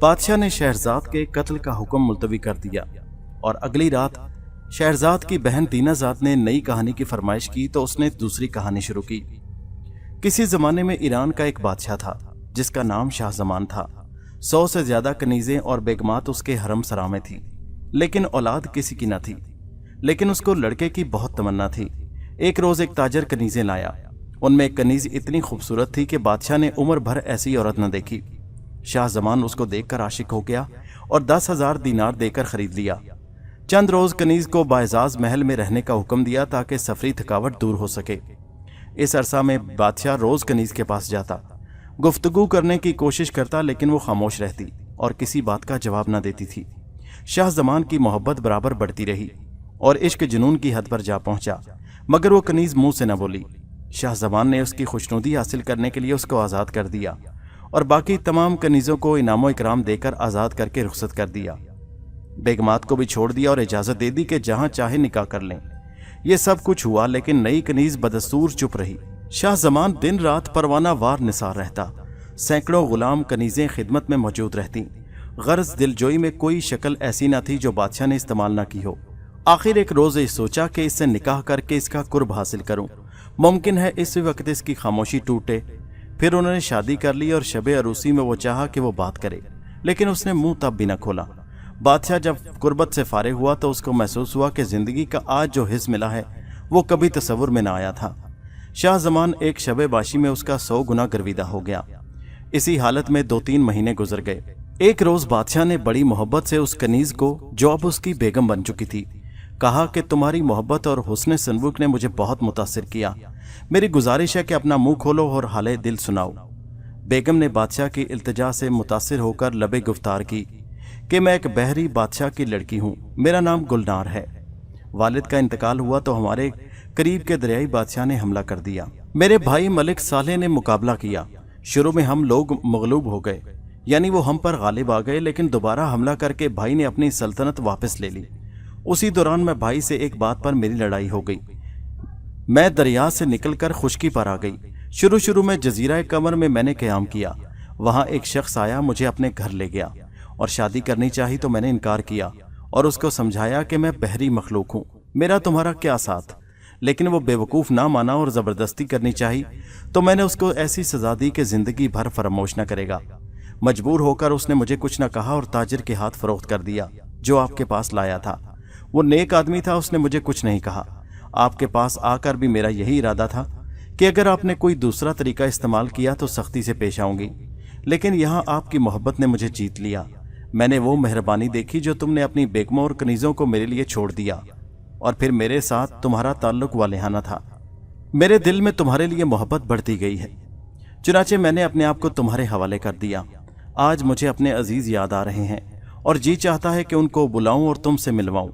بادشاہ نے شہرزاد کے قتل کا حکم ملتوی کر دیا اور اگلی رات شہرزاد کی بہن دینا زاد نے نئی کہانی کی فرمائش کی تو اس نے دوسری کہانی شروع کی۔ کسی زمانے میں ایران کا ایک بادشاہ تھا جس کا نام شاہ زمان تھا۔ 100 سے زیادہ کنیزیں اور بیگمات اس کے حرم سرا میں تھی، لیکن اولاد کسی کی نہ تھی۔ لیکن اس کو لڑکے کی بہت تمنا تھی۔ ایک روز ایک تاجر کنیزیں لایا۔ ان میں ایک کنیز اتنی خوبصورت تھی کہ بادشاہ نے عمر بھر ایسی عورت نہ دیکھی۔ شاہ زمان اس کو دیکھ کر عاشق ہو گیا اور 10,000 دینار دے کر خرید لیا۔ چند روز کنیز کو باعزاز محل میں رہنے کا حکم دیا تاکہ سفری تھکاوٹ دور ہو سکے۔ اس عرصہ میں بادشاہ روز کنیز کے پاس جاتا، گفتگو کرنے کی کوشش کرتا، لیکن وہ خاموش رہتی اور کسی بات کا جواب نہ دیتی تھی۔ شاہ زمان کی محبت برابر بڑھتی رہی اور عشق جنون کی حد پر جا پہنچا، مگر وہ کنیز منہ سے نہ بولی۔ شاہ زمان نے اس کی خوشنودی حاصل کرنے کے لیے اس کو آزاد کر دیا اور باقی تمام کنیزوں کو انعام و اکرام دے کر آزاد کر کے رخصت کر دیا۔ بیگمات کو بھی چھوڑ دیا اور اجازت دے دی کہ جہاں چاہے نکاح کر لیں۔ یہ سب کچھ ہوا، لیکن نئی کنیز بدستور چپ رہی۔ شاہ زمان دن رات پروانہ وار نثار رہتا۔ سینکڑوں غلام کنیزیں خدمت میں موجود رہتی، غرض دلجوئی میں کوئی شکل ایسی نہ تھی جو بادشاہ نے استعمال نہ کی ہو۔ آخر ایک روز یہ سوچا کہ اس سے نکاح کر کے اس کا قرب حاصل کروں، ممکن ہے اسی وقت اس کی خاموشی ٹوٹے۔ پھر انہوں نے شادی کر لی اور شب عروسی میں وہ چاہا کہ وہ بات کرے، لیکن اس نے منہ تب بھی نہ کھولا۔ بادشاہ جب قربت سے فارغ ہوا تو اس کو محسوس ہوا کہ زندگی کا آج جو حص ملا ہے وہ کبھی تصور میں نہ آیا تھا۔ شاہ زمان ایک شب باشی میں اس کا 100 گنا گرویدہ ہو گیا۔ اسی حالت میں 2-3 مہینے گزر گئے۔ ایک روز بادشاہ نے بڑی محبت سے اس کنیز کو، جو اب اس کی بیگم بن چکی تھی، کہا کہ تمہاری محبت اور حسن سلوک نے مجھے بہت متاثر کیا۔ میری گزارش ہے کہ اپنا منہ کھولو اور حال دل سناؤ۔ بیگم نے بادشاہ کی التجا سے متاثر ہو کر لبے گفتار کی کہ میں ایک بحری بادشاہ کی لڑکی ہوں، میرا نام گلنار ہے۔ والد کا انتقال ہوا تو ہمارے قریب کے دریائی بادشاہ نے حملہ کر دیا۔ میرے بھائی ملک صالح نے مقابلہ کیا۔ شروع میں ہم لوگ مغلوب ہو گئے، یعنی وہ ہم پر غالب آ گئے، لیکن دوبارہ حملہ کر کے بھائی نے اپنی سلطنت واپس لے لی۔ اسی دوران میں بھائی سے ایک بات پر میری لڑائی ہو گئی۔ میں دریا سے نکل کر خشکی پر آ گئی۔ شروع میں جزیرہ قمر میں نے قیام کیا۔ وہاں ایک شخص آیا، مجھے اپنے گھر لے گیا اور شادی کرنی چاہی تو میں نے انکار کیا اور اس کو سمجھایا کہ میں بحری مخلوق ہوں، میرا تمہارا کیا ساتھ۔ لیکن وہ بے وقوف نہ مانا اور زبردستی کرنی چاہی تو میں نے اس کو ایسی سزا دی کہ زندگی بھر فراموش نہ کرے گا۔ مجبور ہو کر اس نے مجھے کچھ نہ کہا اور تاجر کے ہاتھ فروخت کر دیا جو آپ کے پاس لایا تھا۔ وہ نیک آدمی تھا، اس نے مجھے کچھ نہیں کہا۔ آپ کے پاس آ کر بھی میرا یہی ارادہ تھا کہ اگر آپ نے کوئی دوسرا طریقہ استعمال کیا تو سختی سے پیش آؤں گی، لیکن یہاں آپ کی محبت نے مجھے جیت لیا۔ میں نے وہ مہربانی دیکھی جو تم نے اپنی بیگموں اور کنیزوں کو میرے لیے چھوڑ دیا، اور پھر میرے ساتھ تمہارا تعلق والہانہ تھا۔ میرے دل میں تمہارے لیے محبت بڑھتی گئی ہے، چنانچہ میں نے اپنے آپ کو تمہارے حوالے کر دیا۔ آج مجھے اپنے عزیز یاد آ رہے ہیں اور جی چاہتا ہے کہ ان کو بلاؤں اور تم سے ملواؤں۔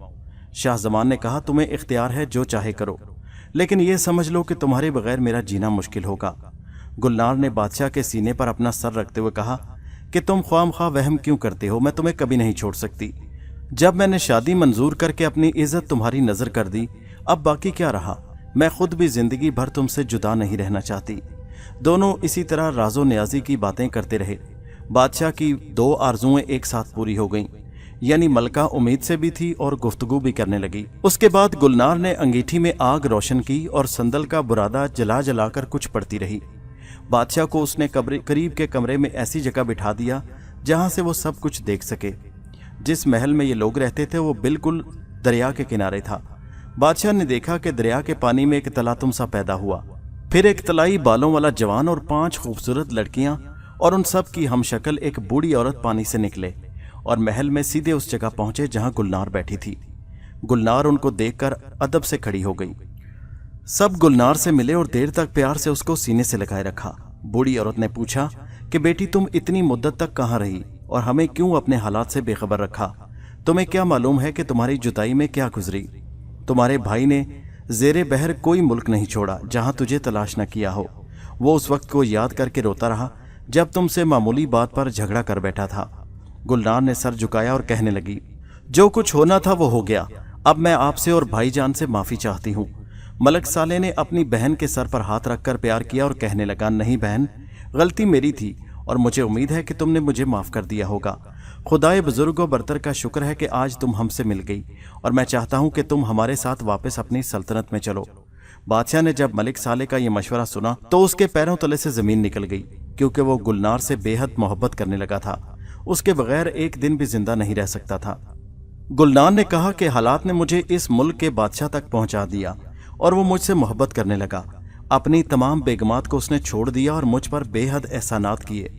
شاہ زمان نے کہا، تمہیں اختیار ہے، جو چاہے کرو، لیکن یہ سمجھ لو کہ تمہارے بغیر میرا جینا مشکل ہوگا۔ گلنار نے بادشاہ کے سینے پر اپنا سر رکھتے ہوئے کہا کہ تم خواہ خواہ وہم کیوں کرتے ہو، میں تمہیں کبھی نہیں چھوڑ سکتی۔ جب میں نے شادی منظور کر کے اپنی عزت تمہاری نظر کر دی، اب باقی کیا رہا؟ میں خود بھی زندگی بھر تم سے جدا نہیں رہنا چاہتی۔ دونوں اسی طرح راز و نیازی کی باتیں کرتے رہے۔ بادشاہ کی 2 آرزویں ایک ساتھ پوری ہو گئیں، یعنی ملکہ امید سے بھی تھی اور گفتگو بھی کرنے لگی۔ اس کے بعد گلنار نے انگیٹھی میں آگ روشن کی اور سندل کا برادہ جلا جلا کر کچھ پڑھتی رہی۔ بادشاہ کو اس نے قریب کے کمرے میں ایسی جگہ بٹھا دیا جہاں سے وہ سب کچھ دیکھ سکے۔ جس محل میں یہ لوگ رہتے تھے وہ بالکل دریا کے کنارے تھا۔ بادشاہ نے دیکھا کہ دریا کے پانی میں ایک تلاتم سا پیدا ہوا، پھر ایک طلائی بالوں والا جوان اور 5 خوبصورت لڑکیاں اور ان سب کی ہم شکل ایک بوڑھی عورت پانی سے نکلے اور محل میں سیدھے اس جگہ پہنچے جہاں گلنار بیٹھی تھی۔ گلنار ان کو دیکھ کر ادب سے کھڑی ہو گئی۔ سب گلنار سے ملے اور دیر تک پیار سے اس کو سینے سے لگائے رکھا۔ بوڑھی عورت نے پوچھا کہ بیٹی تم اتنی مدت تک کہاں رہی اور ہمیں کیوں اپنے حالات سے بے خبر رکھا؟ تمہیں کیا معلوم ہے کہ تمہاری جدائی میں کیا گزری؟ تمہارے بھائی نے زیر بحر کوئی ملک نہیں چھوڑا جہاں تجھے تلاش نہ کیا ہو۔ وہ اس وقت کو یاد کر کے روتا رہا جب تم سے معمولی بات پر جھگڑا کر بیٹھا تھا۔ گلنار نے سر جھکایا اور کہنے لگی، جو کچھ ہونا تھا وہ ہو گیا، اب میں آپ سے اور بھائی جان سے معافی چاہتی ہوں۔ ملک صالح نے اپنی بہن کے سر پر ہاتھ رکھ کر پیار کیا اور کہنے لگا، نہیں بہن، غلطی میری تھی اور مجھے امید ہے کہ تم نے مجھے معاف کر دیا ہوگا۔ खुदाए बुजुर्ग व बरतर का शुक्र है कि आज तुम हमसे मिल गई और मैं चाहता हूं कि तुम हमारे साथ वापस अपनी सल्तनत में चलो। बादशाह ने जब मलिक साले का यह मशवरा सुना तो उसके पैरों तले से जमीन निकल गई, क्योंकि वो गुलनार से बेहद मोहब्बत करने लगा था। उसके बगैर एक दिन भी जिंदा नहीं रह सकता था। गुलनार ने कहा कि हालात ने मुझे इस मुल्क के बादशाह तक पहुंचा दिया और वो मुझसे मोहब्बत करने लगा। अपनी तमाम बेगमात को उसने छोड़ दिया और मुझ पर बेहद एहसानात किए।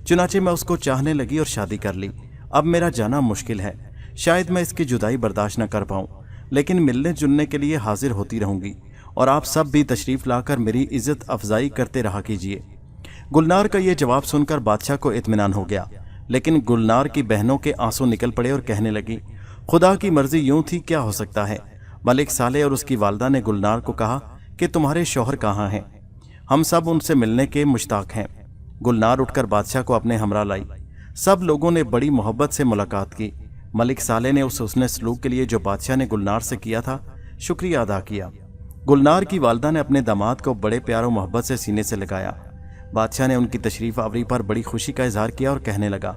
चुनाचे मैं उसको चाहने लगी और शादी कर ली। अब मेरा जाना मुश्किल है, शायद मैं इसकी जुदाई बर्दाश्त न कर पाऊं, लेकिन मिलने जुलने के लिए हाजिर होती रहूंगी और आप सब भी तशरीफ लाकर मेरी इज्जत अफजाई करते रहा कीजिए। गुलनार का यह जवाब सुनकर बादशाह को इत्मीनान हो गया, लेकिन गुलनार की बहनों के आंसू निकल पड़े और कहने लगी, खुदा की मर्जी यूं थी, क्या हो सकता है। मलिक साले और उसकी वालदा ने गुलनार को कहा कि तुम्हारे शौहर कहाँ हैं, हम सब उनसे मिलने के मुश्ताक हैं। गुलनार उठकर बादशाह को अपने हमरा लाई। सब लोगों ने बड़ी मोहब्बत से मुलाकात की। मलिक साले ने उस हुस्ने सलूक के लिए जो बादशाह ने गुलनार से किया था शुक्रिया अदा किया। गुलनार की वालदा ने अपने दामाद को बड़े प्यार और मोहब्बत से सीने से लगाया। बादशाह ने उनकी तशरीफ आवरी पर बड़ी खुशी का इजहार किया और कहने लगा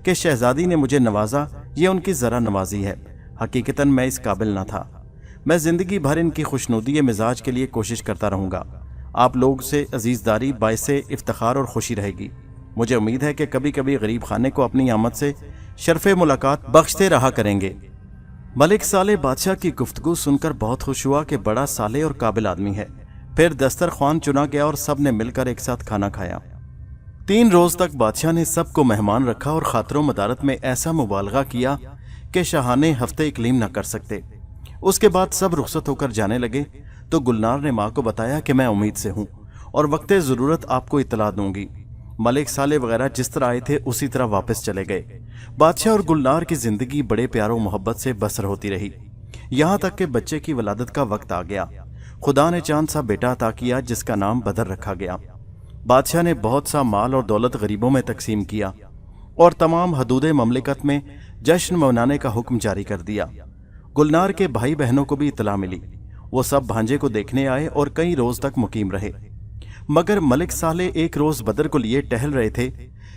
कि शहजादी ने मुझे नवाजा, ये उनकी ज़रा नवाजी है। हकीकतन मैं इस काबिल न था। मैं ज़िंदगी भर इनकी खुशनुदी मिजाज के लिए कोशिश करता रहूँगा। आप लोग से अजीज़दारी बाइसे इफ्तिखार और खुशी रहेगी। मुझे उम्मीद है कि कभी कभी गरीब खाने को अपनी आमद से शर्फ़ मुलाकात बख्शते रहा करेंगे। मलिक साले बादशाह की गुफ्तगू सुनकर बहुत खुश हुआ कि बड़ा साले और काबिल आदमी है। फिर दस्तरख्वान चुना गया और सब ने मिलकर एक साथ खाना खाया। 3 रोज तक बादशाह ने सबको मेहमान रखा और खातरों मदारत में ऐसा मुबालगा किया कि शाहाने हफ्ते इकलीम न कर सकते। उसके बाद सब रुखसत होकर जाने लगे तो गुलनार ने माँ को बताया कि मैं उम्मीद से हूँ और वक्ते ज़रूरत आपको इतला दूंगी। मलिक साले वगैरह जिस तरह आए थे उसी तरह वापस चले गए। बादशाह और गुलनार की जिंदगी बड़े प्यारों मोहब्बत से बसर होती रही, यहाँ तक कि बच्चे की वलादत का वक्त आ गया। खुदा ने चांद सा बेटा अता किया जिसका नाम बदर रखा गया। बादशाह ने बहुत सा माल और दौलत गरीबों में तकसीम किया और तमाम हदूद ममलिकत में जश्न मनाने का हुक्म जारी कर दिया। गुलनार के भाई बहनों को भी इतला मिली। वो सब भांजे को देखने आए और कई रोज तक मुकीम रहे। मगर मलिक साले एक रोज बदर को लिए टहल रहे थे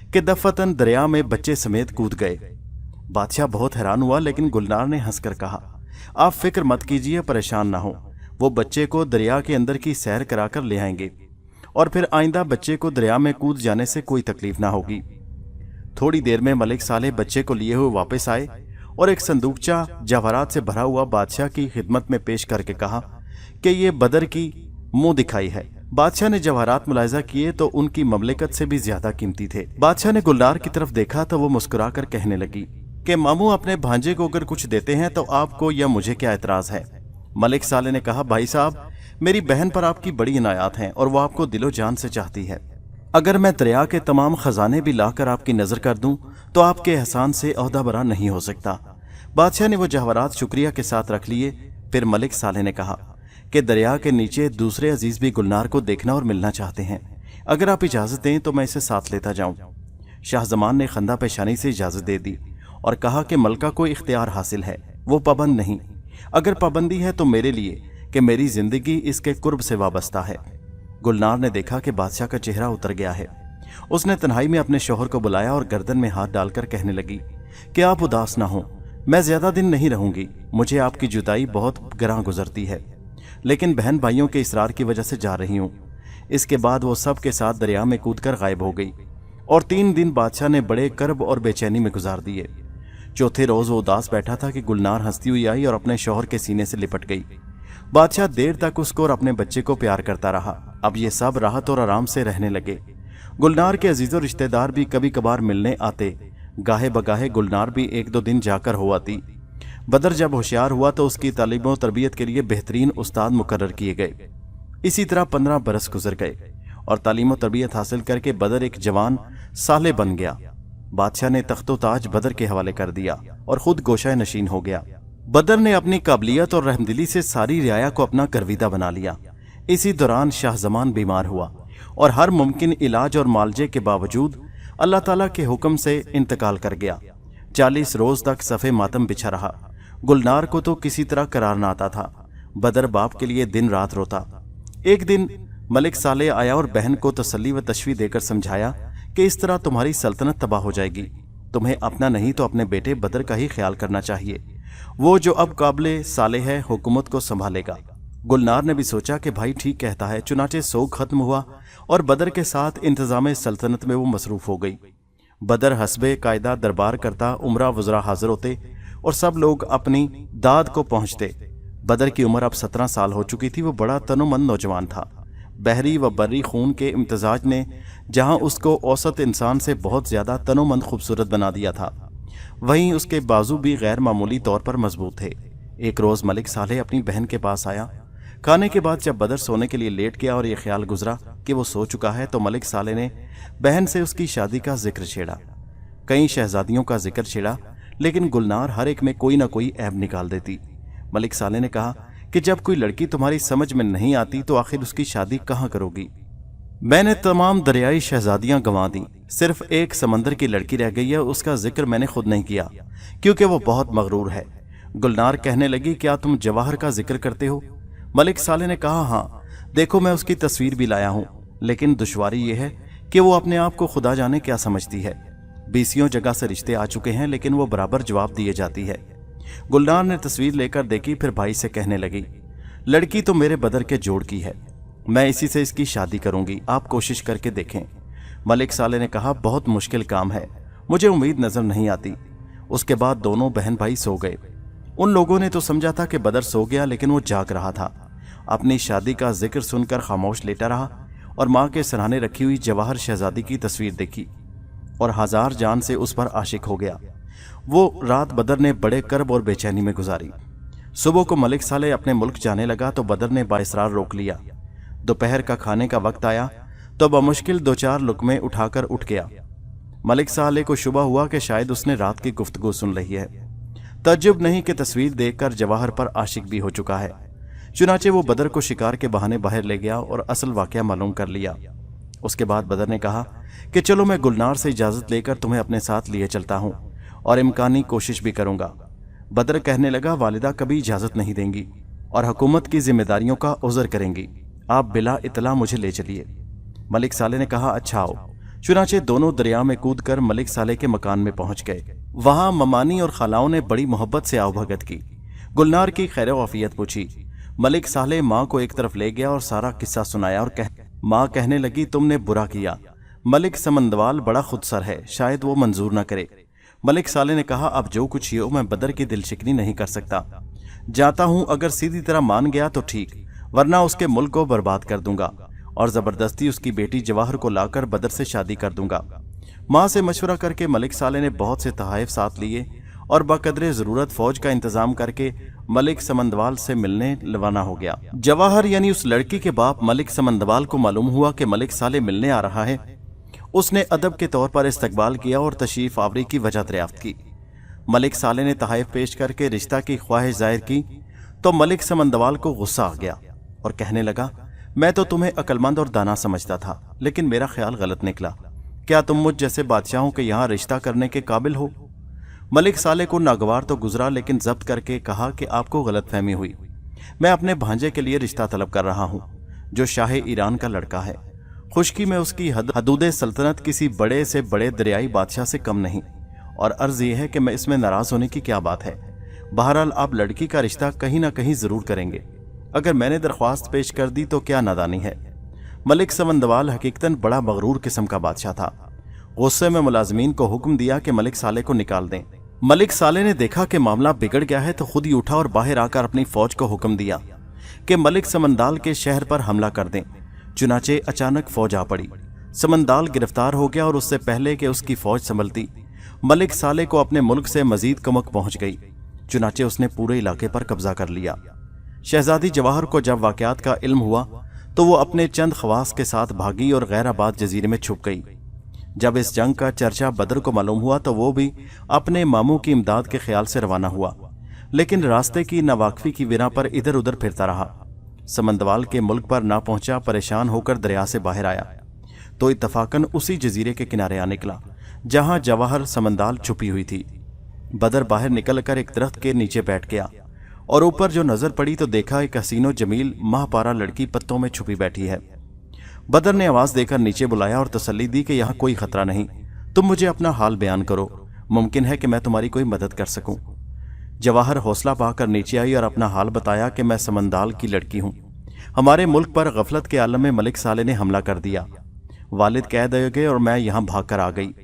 कि दफतन दरिया में बच्चे समेत कूद गए। बादशाह बहुत हैरान हुआ, लेकिन गुलनार ने हंसकर कहा, आप फिक्र मत कीजिए, परेशान ना हो। वो बच्चे को दरिया के अंदर की सैर कराकर ले आएंगे और फिर आइंदा बच्चे को दरिया में कूद जाने से कोई तकलीफ ना होगी। थोड़ी देर में मलिक साले बच्चे को लिए हुए वापस आए और एक संदूकचा जवाहरात से भरा हुआ बादशाह की खिदमत में पेश करके कहा कि ये बदर की मुंह दिखाई है। बादशाह ने जवाहरात मुलायजा किए तो उनकी ममलिकत से भी ज्यादा कीमती थे। बादशाह ने गुलनार की तरफ देखा तो वो मुस्कुराकर कहने लगी कि मामू अपने भांजे को अगर कुछ देते हैं तो आपको या मुझे क्या एतराज है। मलिक साले ने कहा, भाई साहब, मेरी बहन पर आपकी बड़ी इनायात हैं और वो आपको दिलो जान से चाहती है। अगर मैं दरिया के तमाम खजाने भी लाकर आपकी नजर कर दूं तो आपके एहसान से ओहदा बरा नहीं हो सकता। बादशाह ने वो जवाहरात शुक्रिया के साथ रख लिए। फिर मलिक साले ने कहा कि दरिया के नीचे दूसरे अजीज भी गुलनार को देखना और मिलना चाहते हैं। अगर आप इजाजत दें तो मैं इसे साथ लेता जाऊं। शाहजमान ने खंदा पेशानी से इजाजत दे दी और कहा कि मलका को इख्तियार हासिल है, वो पाबंद नहीं। अगर पाबंदी है तो मेरे लिए कि मेरी जिंदगी इसके कुर्ब से वाबस्ता है। गुलनार ने देखा कि बादशाह का चेहरा उतर गया है। उसने तन्हाई में अपने शौहर को बुलाया और गर्दन में हाथ डालकर कहने लगी कि आप उदास ना हो, मैं ज्यादा दिन नहीं रहूंगी। मुझे आपकी जुदाई बहुत गरां गुजरती है, लेकिन बहन भाइयों के इसरार की वजह से जा रही हूँ। इसके बाद वो सब के साथ दरिया में कूदकर गायब हो गई और 3 दिन बादशाह ने बड़े कर्ब और बेचैनी में गुजार दिए। चौथे रोज वो उदास बैठा था कि गुलनार हंसती हुई आई और अपने शौहर के सीने से लिपट गई। बादशाह देर तक उसको और अपने बच्चे को प्यार करता रहा। अब ये सब राहत और आराम से रहने लगे। गुलनार के अजीजों रिश्तेदार भी कभी कभार मिलने आते। गाहे बगाहे गुलनार भी 1-2 दिन जाकर हो आती। बदर जब होशियार हुआ तो उसकी तालीम और तरबियत के लिए बेहतरीन उस्ताद मुकर्रर किए गए। इसी तरह 15 बरस गुजर गए और तालीम और तरबियत हासिल करके बदर एक जवान साले बन गया। बादशाह ने तख्तो ताज बदर के हवाले कर दिया और खुद गोशाए नशीन हो गया। बदर ने अपनी काबिलियत और रहमदिली से सारी रियाया को अपना करवीदा बना लिया। इसी दौरान शाहजमान बीमार हुआ और हर मुमकिन इलाज और मालजे के बावजूद अल्लाह ताला के हुक्म से इंतकाल कर गया। 40 रोज तक सफ़े मातम बिछा रहा। गुलनार को तो किसी तरह करार ना आता था। बदर बाप के लिए दिन रात रोता। एक दिन मलिक साले आया और बहन को तसल्ली व तशवी देकर समझाया कि इस तरह तुम्हारी सल्तनत तबाह हो जाएगी। तुम्हें अपना नहीं तो अपने बेटे बदर का ही ख्याल करना चाहिए, वो जो अब काबिल साले है हुकूमत को संभालेगा। गुलनार ने भी सोचा कि भाई ठीक कहता है। चुनाचे सोग खत्म हुआ और बदर के साथ इंतजाम सल्तनत में वो मसरूफ हो गई। बदर हस्बे कायदा दरबार करता, उमरा वज़रा हाजिर होते और सब लोग अपनी दाद को पहुंचते। बदर की उम्र अब 17 साल हो चुकी थी। वो बड़ा तनोमंद नौजवान था। बहरी व बर्री खून के इम्तजाज ने जहां उसको औसत इंसान से बहुत ज़्यादा तनोमंद खूबसूरत बना दिया था, वहीं उसके बाजू भी गैर मामूली तौर पर मजबूत थे। एक रोज़ मलिक सालेह अपनी बहन के पास आया। खाने के बाद जब बदर सोने के लिए लेट गया और ये ख्याल गुजरा कि वो सो चुका है, तो मलिक सालेह ने बहन से उसकी शादी का जिक्र छेड़ा। कई शहजादियों का जिक्र छेड़ा, लेकिन गुलनार हर एक में कोई ना कोई ऐब निकाल देती। मलिक सालेह ने कहा कि जब कोई लड़की तुम्हारी समझ में नहीं आती तो आखिर उसकी शादी कहाँ करोगी? मैंने तमाम दरियाई शहजादियां गंवा दी, सिर्फ एक समंदर की लड़की रह गई है, उसका जिक्र मैंने खुद नहीं किया क्योंकि वो बहुत मगरूर है। गुलनार कहने लगी, क्या तुम जवाहर का जिक्र करते हो? मलिक सालेह ने कहा, हाँ, देखो मैं उसकी तस्वीर भी लाया हूँ, लेकिन दुश्वारी ये है कि वो अपने आप को खुदा जाने क्या समझती है। 20 जगह से रिश्ते आ चुके हैं, लेकिन वो बराबर जवाब दिए जाती है। गुलनार ने तस्वीर लेकर देखी, फिर भाई से कहने लगी, लड़की तो मेरे बदर के जोड़ की है, मैं इसी से इसकी शादी करूंगी, आप कोशिश करके देखें। मलिक सालेह ने कहा, बहुत मुश्किल काम है, मुझे उम्मीद नजर नहीं आती। उसके बाद दोनों बहन भाई सो गए। उन लोगों ने तो समझा था कि बदर सो गया, लेकिन वो जाग रहा था। अपनी शादी का जिक्र सुनकर खामोश लेटा रहा और माँ के सराहने रखी हुई जवाहर शहजादी की तस्वीर देखी और हजार जान से उस पर आशिक हो गया। वो रात बदर ने बड़े कर्ब और बेचैनी में गुजारी। सुबह को मलिक सालेह अपने मुल्क जाने लगा तो बदर ने बाइसरार रोक लिया। दोपहर का खाने का वक्त आया तो बमुश्किल 2-4 लुकमे उठाकर उठ गया। मलिक सालेह को शुबा हुआ कि शायद उसने रात की गुफ्तगू सुन रही है। तज्जुब नहीं कि तस्वीर देखकर जवाहर पर आशिक भी हो चुका है। चुनाचे वो बदर को शिकार के बहाने बाहर ले गया और असल वाकया मालूम कर लिया। उसके बाद बदर ने कहा कि चलो मैं गुलनार से इजाज़त लेकर तुम्हें अपने साथ लिए चलता हूँ और इम्कानी कोशिश भी करूँगा। बदर कहने लगा, वालिदा कभी इजाज़त नहीं देंगी और हुकूमत की जिम्मेदारियों का उज़र करेंगी, आप बिला इतला मुझे ले चलिए। मलिक सालेह ने कहा, अच्छा आओ। चुनाचे दोनों दरिया में कूद कर मलिक सालेह के मकान में पहुंच गए। वहां ममानी और खालाओं ने बड़ी मोहब्बत से आवभगत की। गुलनार की खैर वाफियत पूछी। मलिक सालेह माँ को एक तरफ ले गया और सारा किस्सा सुनाया और माँ कहने लगी, तुमने बुरा किया, मलिक समंदवाल बड़ा खुदसर है, शायद वो मंजूर न करे। मलिक सालेह ने कहा, अब जो कुछ ही हो, मैं बदर की दिलशिकनी नहीं कर सकता, जाता हूं, अगर सीधी तरह मान गया तो ठीक, वरना उसके मुल्क को बर्बाद कर दूंगा और जबरदस्ती उसकी बेटी जवाहर को लाकर बदर से शादी कर दूंगा। माँ से मशवरा करके मलिक सालेह ने बहुत से तहाइफ साथ लिए और बकदरे जरूरत फौज का इंतजाम करके मलिक समंदवाल से मिलने रवाना हो गया। जवाहर यानी उस लड़की के बाप मलिक समंदवाल को मालूम हुआ कि मलिक सालेह मिलने आ रहा है। उसने अदब के तौर पर इस्तकबाल किया और तशरीफ आवरी की वजह दरियाफ्त की। मलिक सालेह ने तहाइफ पेश करके रिश्ता की ख्वाहिश जाहिर की तो मलिक समंदवाल को गुस्सा आ गया और कहने लगा, मैं तो तुम्हें अक्लमंद और दाना समझता था, लेकिन मेरा ख्याल गलत निकला। क्या तुम मुझ जैसे बादशाहों के यहाँ रिश्ता करने के काबिल हो? मलिक सालेह को नागवार तो गुजरा, लेकिन जब्त करके कहा कि आपको गलतफहमी हुई। मैं अपने भांजे के लिए रिश्ता तलब कर रहा हूँ, जो शाह ईरान का लड़का है। खुशकी में उसकी हदूदे सल्तनत किसी बड़े से बड़े दरियाई बादशाह से कम नहीं, और अर्ज ये है कि मैं इसमें नाराज होने की क्या बात है। बहरहाल आप लड़की का रिश्ता कहीं ना कहीं जरूर करेंगे। अगर मैंने दरख्वास्त पेश कर दी तो क्या नादानी है। मलिक समंदवाल हकीकतन बड़ा मगरूर किस्म का बादशाह था। गुस्से में मुलाजमीन को हुक्म दिया कि मलिक सालेह को निकाल दें। मलिक सालेह ने देखा कि मामला बिगड़ गया है तो खुद ही उठा और बाहर आकर अपनी फौज को हुक्म दिया कि मलिक समंदाल के शहर पर हमला कर दें। चुनाचे अचानक फौज आ पड़ी। समंदाल गिरफ्तार हो गया और उससे पहले कि उसकी फौज संभलती, मलिक सालेह को अपने मुल्क से मजीद कमक पहुंच गई। चुनाचे उसने पूरे इलाके पर कब्जा कर लिया। शहजादी जवाहर को जब वाकयात का इल्म हुआ तो वो अपने चंद खवास के साथ भागी और गैराबाद जजीरे में छुप गई। जब इस जंग का चर्चा बदर को मालूम हुआ तो वो भी अपने मामू की इमदाद के ख्याल से रवाना हुआ, लेकिन रास्ते की नावाकफी की बिना पर इधर उधर फिरता रहा। समंदवाल के मुल्क पर ना पहुंचा, परेशान होकर दरिया से बाहर आया तो इत्तफाकन उसी जजीरे के किनारे आ निकला जहां जवाहर समंदाल छुपी हुई थी। बदर बाहर निकलकर एक दरख्त के नीचे बैठ गया और ऊपर जो नजर पड़ी तो देखा एक हसीनो जमील माहपारा लड़की पत्तों में छुपी बैठी है। बदर ने आवाज देकर नीचे बुलाया और तसल्ली दी कि यहाँ कोई खतरा नहीं, तुम मुझे अपना हाल बयान करो, मुमकिन है कि मैं तुम्हारी कोई मदद कर सकूं। जवाहर हौसला पाकर नीचे आई और अपना हाल बताया कि मैं समंदाल की लड़की हूं। हमारे मुल्क पर गफलत के आलम में मलिक साले ने हमला कर दिया। वालिद कैद हो गए और मैं यहाँ भाग कर आ गई।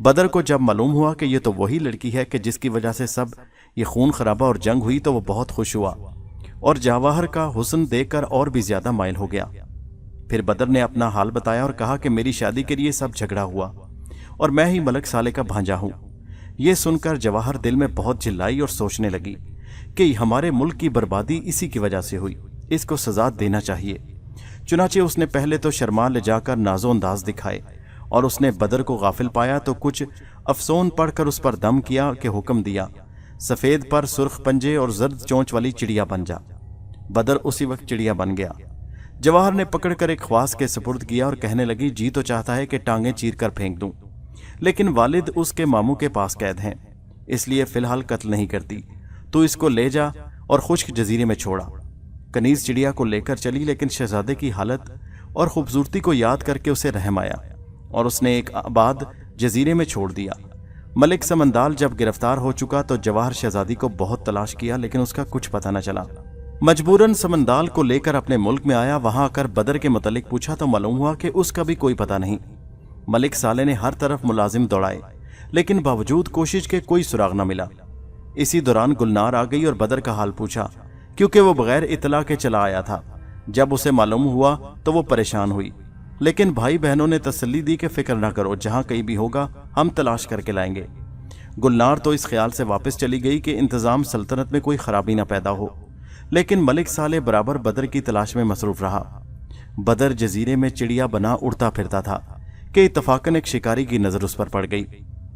बदर को जब मालूम हुआ कि ये तो वही लड़की है कि जिसकी वजह से सब ये खून खराबा और जंग हुई, तो वो बहुत खुश हुआ और जवाहर का हुस्न देखकर और भी ज्यादा माइल हो गया। फिर बदर ने अपना हाल बताया और कहा कि मेरी शादी के लिए सब झगड़ा हुआ और मैं ही मलिक साले का भांजा हूं। ये सुनकर जवाहर दिल में बहुत चिल्लाई और सोचने लगी कि हमारे मुल्क की बर्बादी इसी की वजह से हुई, इसको सजा देना चाहिए। चुनाचे उसने पहले तो शर्मा ले जाकर नाजो अंदाज दिखाए और उसने बदर को गाफिल पाया तो कुछ अफसोन पढ़कर उस पर दम किया कि हुक्म दिया, सफेद पर सुर्ख पंजे और जर्द चोंच वाली चिड़िया बन जा। बदर उसी वक्त चिड़िया बन गया। जवाहर ने पकड़कर एक ख्वास के सुपुर्द किया और कहने लगी, जी तो चाहता है कि टांगें चीर कर फेंक दूं, लेकिन वालिद उसके मामू के पास कैद हैं, इसलिए फिलहाल कत्ल नहीं करती। तू इसको ले जा और खुश्क जजीरे में छोड़ा। कनीज चिड़िया को लेकर चली, लेकिन शहजादे की हालत और खूबसूरती को याद करके उसे रहम आया और उसने एक आबाद जजीरे में छोड़ दिया। मलिक समंदाल जब गिरफ्तार हो चुका तो जवाहर शहजादी को बहुत तलाश किया, लेकिन उसका कुछ पता न चला। मजबूरन समंदाल को लेकर अपने मुल्क में आया। वहां आकर बदर के मुतल्लिक पूछा तो मालूम हुआ कि उसका भी कोई पता नहीं। मलिक साले ने हर तरफ मुलाजिम दौड़ाए, लेकिन बावजूद कोशिश के कोई सुराग न मिला। इसी दौरान गुलनार आ गई और बदर का हाल पूछा, क्योंकि वो बगैर इतला के चला आया था। जब उसे मालूम हुआ तो वो परेशान हुई, लेकिन भाई बहनों ने तसल्ली दी कि फिक्र ना करो, जहां कहीं भी होगा हम तलाश करके लाएंगे। गुलनार तो इस ख्याल से वापस चली गई कि इंतजाम सल्तनत में कोई खराबी ना पैदा हो, लेकिन मलिक साले बराबर बदर की तलाश में मसरूफ रहा। बदर जजीरे में चिड़िया बना उड़ता फिरता था कि इत्तफाकन एक शिकारी की नजर उस पर पड़ गई।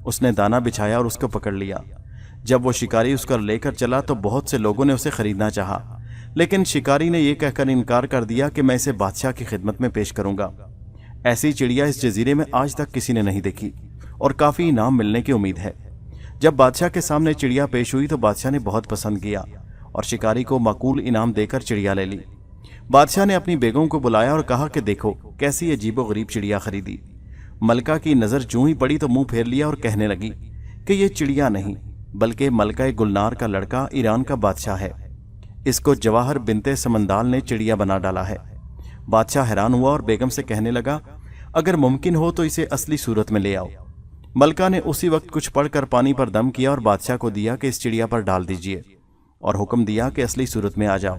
उसने दाना बिछाया और उसको पकड़ लिया। जब वो शिकारी उसको लेकर चला तो बहुत से लोगों ने उसे खरीदना चाहा, लेकिन शिकारी ने यह कहकर इनकार कर दिया कि मैं इसे बादशाह की खिदमत में पेश करूंगा। ऐसी चिड़िया इस जजीरे में आज तक किसी ने नहीं देखी और काफी इनाम मिलने की उम्मीद है। जब बादशाह के सामने चिड़िया पेश हुई तो बादशाह ने बहुत पसंद किया और शिकारी को माकूल इनाम देकर चिड़िया ले ली। बादशाह ने अपनी बेगम को बुलाया और कहा कि देखो कैसी अजीबोगरीब चिड़िया खरीदी। मलका की नजर जूं ही पड़ी तो मुंह फेर लिया और कहने लगी कि यह चिड़िया नहीं बल्कि मलका गुलनार का लड़का ईरान का बादशाह है। इसको जवाहर बिनते समंदाल ने चिड़िया बना डाला है। बादशाह हैरान हुआ और बेगम से कहने लगा, अगर मुमकिन हो तो इसे असली सूरत में ले आओ। मलका ने उसी वक्त कुछ पढ़कर पानी पर दम किया और बादशाह को दिया कि इस चिड़िया पर डाल दीजिए और हुक्म दिया कि असली सूरत में आ जाओ।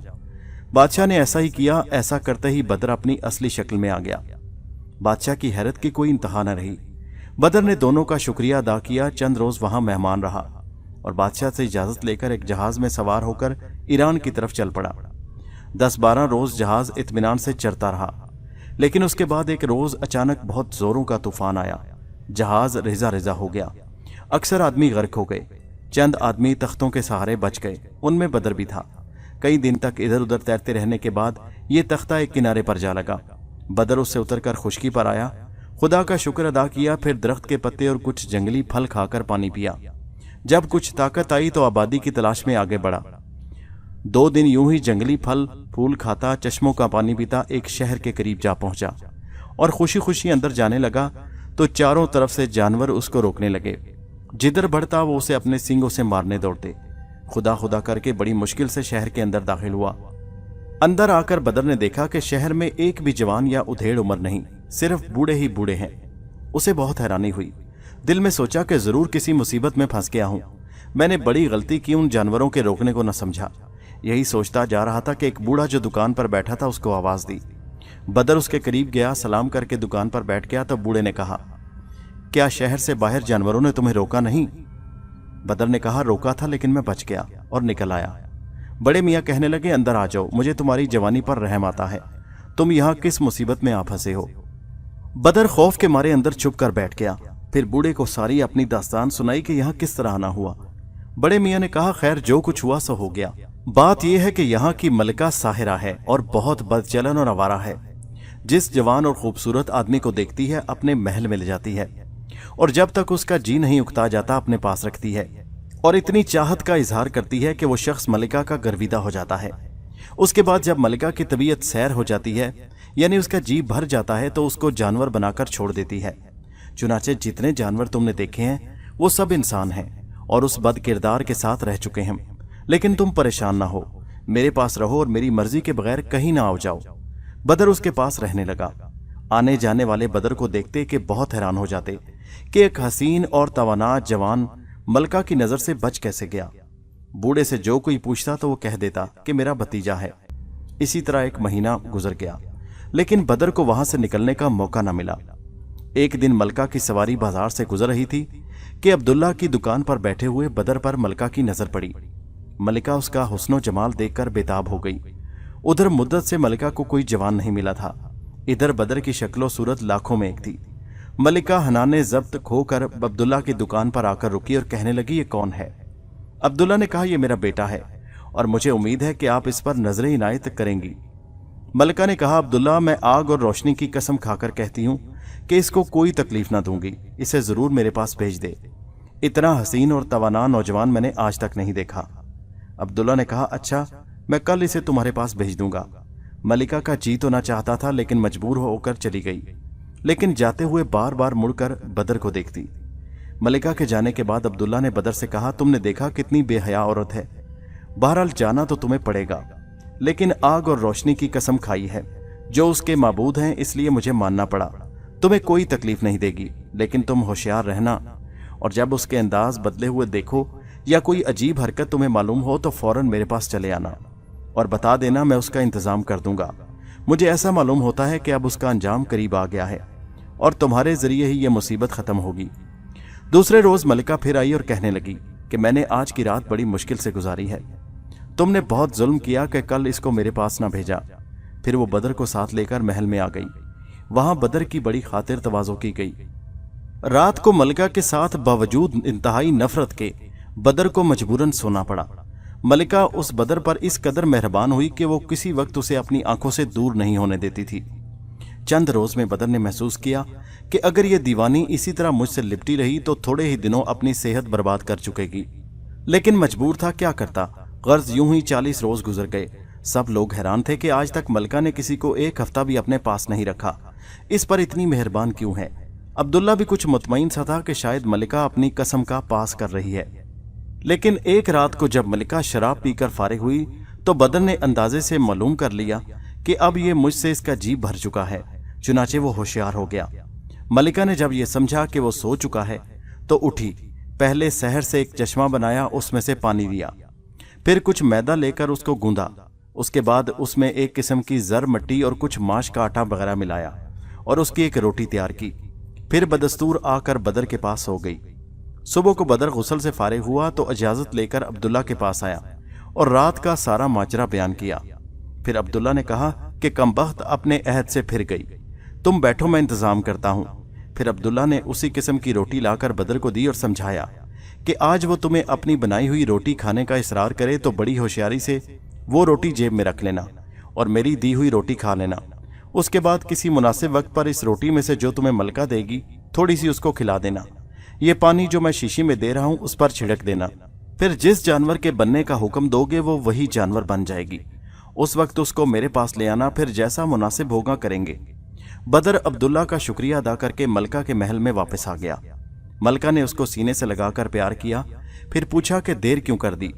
बादशाह ने ऐसा ही किया। ऐसा करते ही बदर अपनी असली शक्ल में आ गया। बादशाह की हैरत की कोई इंतहा न रही। बदर ने दोनों का शुक्रिया अदा किया। चंद रोज वहां मेहमान रहा और बादशाह से इजाजत लेकर एक जहाज में सवार होकर ईरान की तरफ चल पड़ा। 10-12 रोज जहाज इत्मीनान से चलता रहा, लेकिन उसके बाद एक रोज अचानक बहुत जोरों का तूफान आया। जहाज रेजा रेजा हो गया। अक्सर आदमी गर्क हो गए। चंद आदमी तख्तों के सहारे बच गए, उनमें बदर भी था। कई दिन तक इधर उधर तैरते रहने के बाद ये तख्ता एक किनारे पर जा लगा। बदर उससे उतरकर खुश्की पर आया, खुदा का शुक्र अदा किया, फिर दरख्त के पत्ते और कुछ जंगली फल खाकर पानी पिया। जब कुछ ताकत आई तो आबादी की तलाश में आगे बढ़ा। 2 दिन यूं ही जंगली फल फूल खाता, चश्मों का पानी पीता एक शहर के करीब जा पहुंचा और खुशी खुशी अंदर जाने लगा तो चारों तरफ से जानवर उसको रोकने लगे। जिधर बढ़ता वो उसे अपने सींगों से मारने दौड़ते। खुदा खुदा करके बड़ी मुश्किल से शहर के अंदर दाखिल हुआ। अंदर आकर बदर ने देखा कि शहर में एक भी जवान या उधेड़ उम्र नहीं, सिर्फ बूढ़े ही बूढ़े हैं। उसे बहुत हैरानी हुई। दिल में सोचा कि जरूर किसी मुसीबत में फंस गया हूं। मैंने बड़ी गलती की, उन जानवरों के रोकने को न समझा। यही सोचता जा रहा था कि एक बूढ़ा जो दुकान पर बैठा था उसको आवाज दी। बदर उसके करीब गया, सलाम करके दुकान पर बैठ गया तो बूढ़े ने कहा, क्या शहर से बाहर जानवरों ने तुम्हें रोका नहीं? बदर ने कहा, रोका था लेकिन मैं बच गया और निकल आया। बड़े मियाँ कहने लगे, अंदर आ जाओ, मुझे तुम्हारी जवानी पर रहम आता है। तुम यहाँ किस मुसीबत में आ फंसे हो? बदर खौफ के मारे अंदर छुप कर बैठ गया। फिर बूढ़े को सारी अपनी दास्तान सुनाई कि यहाँ किस तरह आना हुआ। बड़े मियाँ ने कहा, खैर जो कुछ हुआ सो हो गया। बात यह है कि यहाँ की मलका साहिरा है और बहुत बदचलन और आवारा है। जिस जवान और खूबसूरत आदमी को देखती है अपने महल में ले जाती है और जब तक उसका जी नहीं उकता जाता अपने पास रखती है और इतनी चाहत का इजहार करती है कि वो शख्स मलिका का गर्विदा हो जाता है। उसके बाद जब मलिका की तबीयत सैर हो जाती है, यानी उसका जी भर जाता है, तो उसको जानवर बनाकर छोड़ देती है। चुनाचे जितने जानवर तुमने देखे हैं वो सब इंसान हैं और उस बद किरदार के साथ रह चुके हैं, लेकिन तुम परेशान ना हो, मेरे पास रहो और मेरी मर्जी के बगैर कहीं ना आओ जाओ। बदर उसके पास रहने लगा। आने जाने वाले बदर को देखते कि बहुत हैरान हो जाते कि एक हसीन और तवाना जवान मलका की नजर से बच कैसे गया। बूढ़े से जो कोई पूछता तो वो कह देता कि मेरा भतीजा है। इसी तरह एक महीना गुजर गया, लेकिन बदर को वहां से निकलने का मौका न मिला। एक दिन मलका की सवारी बाजार से गुजर रही थी कि अब्दुल्ला की दुकान पर बैठे हुए बदर पर मलका की नजर पड़ी। मलिका उसका हुस्नो जमाल देखकर बेताब हो गई। उधर मुद्दत से मलिका को कोई जवान नहीं मिला था, इधर बदर की शक्लो सूरत लाखों में एक थी। मलिका हनाने जब्त खोकर अब्दुल्ला की दुकान पर आकर रुकी और कहने लगी, ये कौन है? अब्दुल्ला ने कहा, यह मेरा बेटा है और मुझे उम्मीद है कि आप इस पर नजरें इनायत करेंगी। मलिका ने कहा, अब्दुल्ला, मैं आग और रोशनी की कसम खाकर कहती हूं कि इसको कोई तकलीफ ना दूंगी, इसे जरूर मेरे पास भेज दे। इतना हसीन और तवाना नौजवान मैंने आज तक नहीं देखा। अब्दुल्ला ने कहा, अच्छा, मैं कल इसे तुम्हारे पास भेज दूंगा। मलिका का जी तो ना चाहता था, लेकिन मजबूर होकर चली गई, लेकिन जाते हुए बार बार मुड़कर बदर को देखती। मलिका के जाने के बाद अब्दुल्ला ने बदर से कहा, तुमने देखा कितनी बेहया औरत है, बहरहाल जाना तो तुम्हें पड़ेगा, लेकिन आग और रोशनी की कसम खाई है जो उसके माबूद हैं, इसलिए मुझे मानना पड़ा। तुम्हें कोई तकलीफ नहीं देगी, लेकिन तुम होशियार रहना और जब उसके अंदाज बदले हुए देखो या कोई अजीब हरकत तुम्हें मालूम हो तो फौरन मेरे पास चले आना और बता देना, मैं उसका इंतजाम कर दूंगा। मुझे ऐसा मालूम होता है कि अब उसका अंजाम करीब आ गया है और तुम्हारे जरिए ही यह मुसीबत खत्म होगी। दूसरे रोज मलिका फिर आई और कहने लगी कि मैंने आज की रात बड़ी मुश्किल से गुजारी है। तुमने बहुत जुल्म किया कि कल इसको मेरे पास ना भेजा। फिर वो बदर को साथ लेकर महल में आ गई। वहां बदर की बड़ी खातिर तवाज़ो की गई। रात को मलिका के साथ बावजूद इंतहाई नफरत के बदर को मजबूरन सोना पड़ा। मलिका उस बदर पर इस कदर मेहरबान हुई कि वो किसी वक्त उसे अपनी आंखों से दूर नहीं होने देती थी। चंद रोज में बदर ने महसूस किया कि अगर ये दीवानी इसी तरह मुझसे लिपटी रही तो थोड़े ही दिनों अपनी सेहत बर्बाद कर चुकेगी, लेकिन मजबूर था, क्या करता। गर्ज यूं ही 40 रोज गुजर गए। सब लोग हैरान थे कि आज तक मलिका ने किसी को एक हफ्ता भी अपने पास नहीं रखा। इस पर इतनी मेहरबान क्यों है? अब्दुल्ला भी कुछ मुतमईन सा था कि शायद मलिका अपनी कसम का पास कर रही है। लेकिन एक रात को जब मलिका शराब पीकर फारिग हुई तो बदर ने अंदाजे से मालूम कर लिया कि अब ये मुझसे इसका जी भर चुका है। चुनाचे वो होशियार हो गया। मलिका ने जब ये समझा कि वो सो चुका है तो उठी। पहले शहर से एक चश्मा बनाया, उसमें से पानी दिया, फिर कुछ मैदा लेकर उसको गूंदा। उसके बाद उसमें एक किस्म की जर मट्टी और कुछ माश का आटा वगैरह मिलाया और उसकी एक रोटी तैयार की। फिर बदस्तूर आकर बदर के पास हो गई। सुबह को बदर गुस्ल से फारिग हुआ तो इजाजत लेकर अब्दुल्ला के पास आया और रात का सारा माजरा बयान किया। फिर अब्दुल्ला ने कहा कि कमबख्त अपने अहद से फिर गई, तुम बैठो, मैं इंतजाम करता हूं। फिर अब्दुल्ला ने उसी किस्म की रोटी लाकर बदर को दी और समझाया कि आज वो तुम्हें अपनी बनाई हुई रोटी खाने का इसरार करे तो बड़ी होशियारी से वो रोटी जेब में रख लेना और मेरी दी हुई रोटी खा लेना। उसके बाद किसी मुनासिब वक्त पर इस रोटी में से जो तुम्हें मलिका देगी थोड़ी सी उसको खिला देना। ये पानी जो मैं शीशी में दे रहा हूं उस पर छिड़क देना। फिर जिस जानवर के बनने का हुक्म दोगे वो वही जानवर बन जाएगी। उस वक्त उसको मेरे पास ले आना, फिर जैसा मुनासिब होगा करेंगे। बदर अब्दुल्ला का शुक्रिया अदा करके मलिका के महल में वापस आ गया। मलिका ने उसको सीने से लगाकर प्यार किया। फिर पूछा कि देर क्यों कर दी?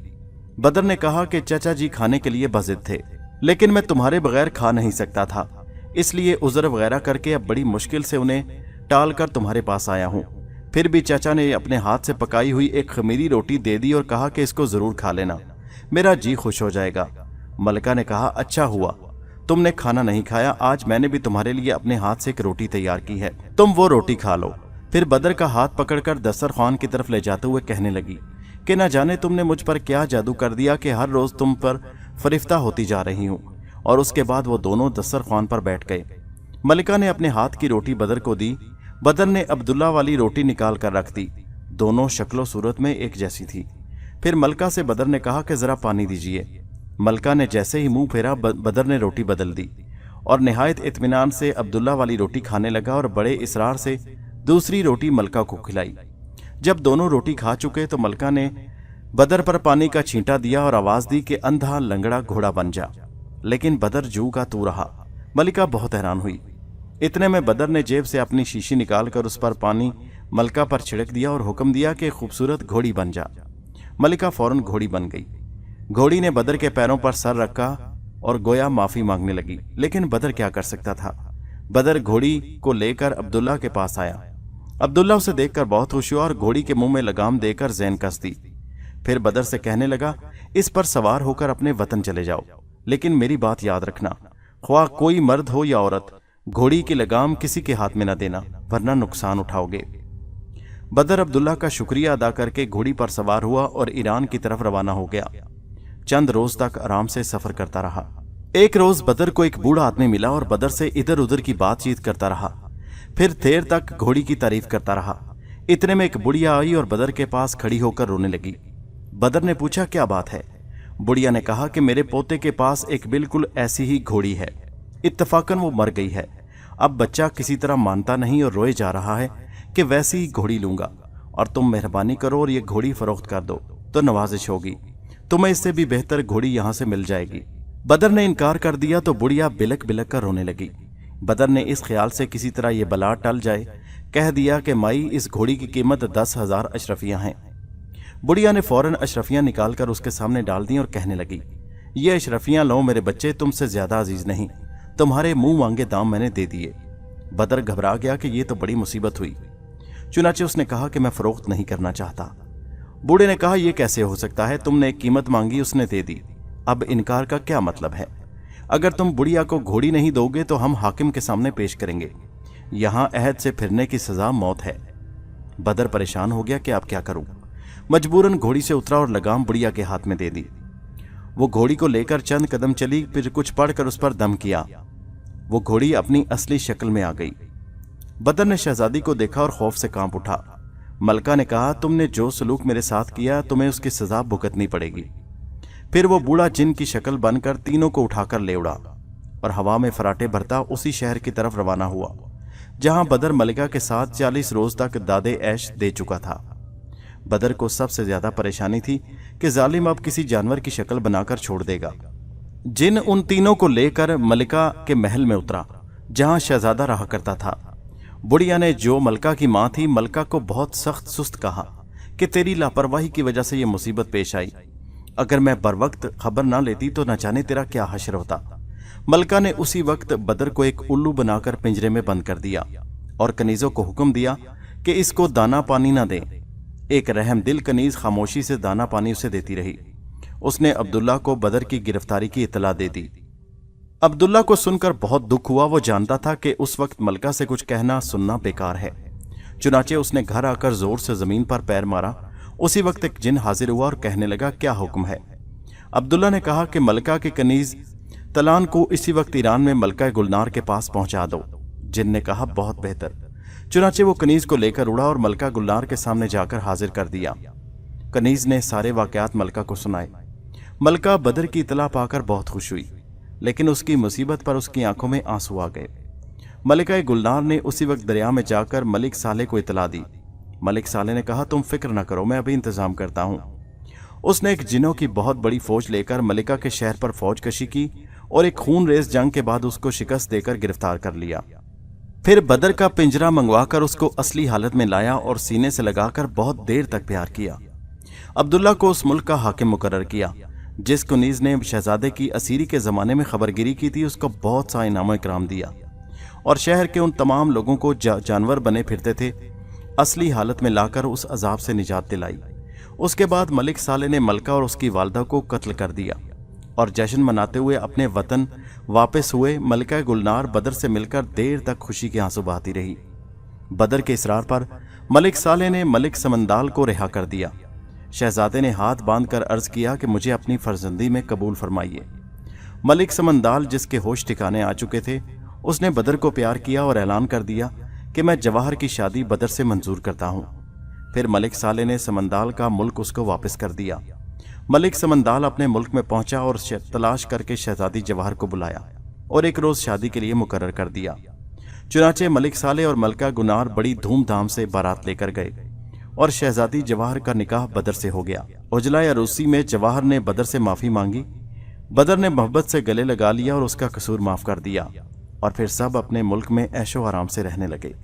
बदर ने कहा कि चाचा जी खाने के लिए बजिद थे, लेकिन मैं तुम्हारे बगैर खा नहीं सकता था, इसलिए उज़र वगैरह करके अब बड़ी मुश्किल से उन्हें टाल कर तुम्हारे पास आया हूं। फिर भी चाचा ने अपने हाथ से पकाई हुई एक खमीरी रोटी दे दी और कहा कि इसको जरूर खा लेना, मेरा जी खुश हो जाएगा। मलिका ने कहा, अच्छा हुआ तुमने खाना नहीं खाया, आज मैंने भी तुम्हारे लिए अपने हाथ से एक रोटी तैयार की है, तुम वो रोटी खा लो। फिर बदर का हाथ पकड़कर दस्तरखान की तरफ ले जाते हुए कहने लगी कि न जाने तुमने मुझ पर क्या जादू कर दिया कि हर रोज तुम पर फरिफ्ता होती जा रही हूं। और उसके बाद वो दोनों दस्तरखान पर बैठ गए। मलिका ने अपने हाथ की रोटी बदर को दी। बदर ने अब्दुल्ला वाली रोटी निकाल कर रख दी। दोनों शक्लो सूरत में एक जैसी थी। फिर मलिका से बदर ने कहा कि जरा पानी दीजिए। मलिका ने जैसे ही मुंह फेरा बदर ने रोटी बदल दी और निहायत इत्मीनान से अब्दुल्ला वाली रोटी खाने लगा और बड़े इसरार से दूसरी रोटी मलिका को खिलाई। जब दोनों रोटी खा चुके तो मलिका ने बदर पर पानी का छींटा दिया और आवाज दी कि अंधा लंगड़ा घोड़ा बन जा, लेकिन बदर जू का तू रहा। मलिका बहुत हैरान हुई। इतने में बदर ने जेब से अपनी शीशी निकालकर उस पर पानी मलिका पर छिड़क दिया और हुक्म दिया कि खूबसूरत घोड़ी बन जा। मलिका फौरन घोड़ी बन गई। घोड़ी ने बदर के पैरों पर सर रखा और गोया माफी मांगने लगी, लेकिन बदर क्या कर सकता था। बदर घोड़ी को लेकर अब्दुल्ला के पास आया। अब्दुल्ला उसे देखकर बहुत खुश हुआ और घोड़ी के मुंह में लगाम देकर ज़ैन कस दी। फिर बदर से कहने लगा, इस पर सवार होकर अपने वतन चले जाओ, लेकिन मेरी बात याद रखना, ख्वाह कोई मर्द हो या औरत, घोड़ी की लगाम किसी के हाथ में न देना, वरना नुकसान उठाओगे। बदर अब्दुल्ला का शुक्रिया अदा करके घोड़ी पर सवार हुआ और ईरान की तरफ रवाना हो गया। चंद रोज तक आराम से सफर करता रहा। एक रोज बदर को एक बूढ़ा आदमी मिला और बदर से इधर उधर की बातचीत करता रहा। फिर देर तक घोड़ी की तारीफ करता रहा। इतने में एक बुढ़िया आई और बदर के पास खड़ी होकर रोने लगी। बदर ने पूछा, क्या बात है? बुढ़िया ने कहा कि मेरे पोते के पास एक बिल्कुल ऐसी ही घोड़ी है, इत्तफाकन वो मर गई है। अब बच्चा किसी तरह मानता नहीं और रोए जा रहा है कि वैसी ही घोड़ी लूंगा, और तुम मेहरबानी करो और ये घोड़ी फरोख्त कर दो तो नवाजिश होगी, तुम्हें इससे भी बेहतर घोड़ी यहां से मिल जाएगी। बदर ने इनकार कर दिया तो बुढ़िया बिलक बिलक कर रोने लगी। बदर ने इस ख्याल से किसी तरह ये बला टल जाए कह दिया कि माई, इस घोड़ी की कीमत 10,000 अशरफियां हैं। बुढ़िया ने फौरन अशरफियां निकालकर उसके सामने डाल दी और कहने लगी, ये अशरफियां लो मेरे बच्चे, तुमसे ज्यादा अजीज नहीं, तुम्हारे मुंह मांगे दाम मैंने दे दिए। बदर घबरा गया कि ये तो बड़ी मुसीबत हुई। चुनाचे उसने कहा कि मैं फरोख्त नहीं करना चाहता। बूढ़े ने कहा, यह कैसे हो सकता है? तुमने एक कीमत मांगी, उसने दे दी, अब इनकार का क्या मतलब है? अगर तुम बुढ़िया को घोड़ी नहीं दोगे तो हम हाकिम के सामने पेश करेंगे, यहां अहद से फिरने की सजा मौत है। बदर परेशान हो गया कि अब क्या करूं। मजबूरन घोड़ी से उतरा और लगाम बुढ़िया के हाथ में दे दी। वो घोड़ी को लेकर चंद कदम चली, फिर कुछ पढ़कर उस पर दम किया। वो घोड़ी अपनी असली शक्ल में आ गई। बदर ने शहजादी को देखा और खौफ से कांप उठा। मलका ने कहा, तुमने जो सलूक मेरे साथ किया तुम्हें उसकी सजा भुगतनी पड़ेगी। फिर वो बूढ़ा जिन की शक्ल बनकर तीनों को उठाकर ले उड़ा और हवा में फराटे भरता उसी शहर की तरफ रवाना हुआ जहां बदर मलिका के साथ 40 रोज तक दादे ऐश दे चुका था। बदर को सबसे ज्यादा परेशानी थी कि जालिम अब किसी जानवर की शक्ल बनाकर छोड़ देगा। जिन उन तीनों को लेकर मलिका के महल में उतरा जहां शहजादा रहा करता था। बुढ़िया ने, जो मलका की मां थी, मलका को बहुत सख्त सुस्त कहा कि तेरी लापरवाही की वजह से यह मुसीबत पेश आई, अगर मैं बर वक्त खबर ना लेती तो न जाने तेरा क्या हश्र होता। मलका ने उसी वक्त बदर को एक उल्लू बनाकर पिंजरे में बंद कर दिया और कनीजों को हुक्म दिया कि इसको दाना पानी ना दें। एक रहमदिल कनीज खामोशी से दाना पानी उसे देती रही। उसने अब्दुल्ला को बदर की गिरफ्तारी की इतला दे दी। अब्दुल्ला को सुनकर बहुत दुख हुआ। वो जानता था कि उस वक्त मलका से कुछ कहना सुनना बेकार है। चुनाचे उसने घर आकर जोर से जमीन पर पैर मारा। उसी वक्त एक जिन हाजिर हुआ और कहने लगा, क्या हुक्म है? अब्दुल्ला ने कहा कि मलका के कनीज तलान को इसी वक्त ईरान में मलका गुलनार के पास पहुंचा दो। जिन ने कहा, बहुत बेहतर। चुनाचे वो कनीज को लेकर उड़ा और मलका गुलनार के सामने जाकर हाजिर कर दिया। कनीज ने सारे वाकयात मलका को सुनाए। मलका बदर की इतला पाकर बहुत खुश हुई, लेकिन उसकी मुसीबत पर उसकी आंखों में आंसू आ गए। मलिका गुलनार ने उसी वक्त दरिया में जाकर मलिक साले को इतला दी। मलिक साले ने कहा, तुम फिक्र न करो, मैं अभी इंतजाम करता हूं। उसने एक जिनों की बहुत बड़ी फौज लेकर मलिका के शहर पर फौज कशी की और एक खून रेस जंग के बाद उसको शिकस्त देकर गिरफ्तार कर लिया। फिर बदर का पिंजरा मंगवाकर उसको असली हालत में लाया और सीने से लगाकर बहुत देर तक प्यार किया। अब्दुल्ला को उस मुल्क का हाकिम मुकर्रर किया। जिस कुनीज ने शहजादे की असीरी के जमाने में खबरगिरी की थी, उसको बहुत सा इनाम इकराम दिया और शहर के उन तमाम लोगों को जानवर बने फिरते थे असली हालत में लाकर उस अजाब से निजात दिलाई। उसके बाद मलिक साले ने मलका और उसकी वालदा को कत्ल कर दिया और जश्न मनाते हुए अपने वतन वापस हुए। मलिका गुलनार बदर से मिलकर देर तक खुशी के आंसू बहाती रही। बदर के इसरार पर मलिक साले ने मलिक समंदाल को रिहा कर दिया। शहजादे ने हाथ बांधकर अर्ज किया कि मुझे अपनी फर्जंदी में कबूल फरमाइए। मलिक समंदाल, जिसके होश ठिकाने आ चुके थे, उसने बदर को प्यार किया और ऐलान कर दिया कि मैं जवाहर की शादी बदर से मंजूर करता हूं। फिर मलिक साले ने समंदाल का मुल्क उसको वापस कर दिया। मलिक समंदाल अपने मुल्क में पहुंचा और तलाश करके शहजादी जवाहर को बुलाया और एक रोज शादी के लिए मुकर्रर कर दिया। चुनाचे मलिक साले और मलका गुनार बड़ी धूमधाम से बारात लेकर गए और शहजादी जवाहर का निकाह बदर से हो गया। उजला अरूसी में जवाहर ने बदर से माफी मांगी। बदर ने मोहब्बत से गले लगा लिया और उसका कसूर माफ कर दिया और फिर सब अपने मुल्क में ऐशो आराम से रहने लगे।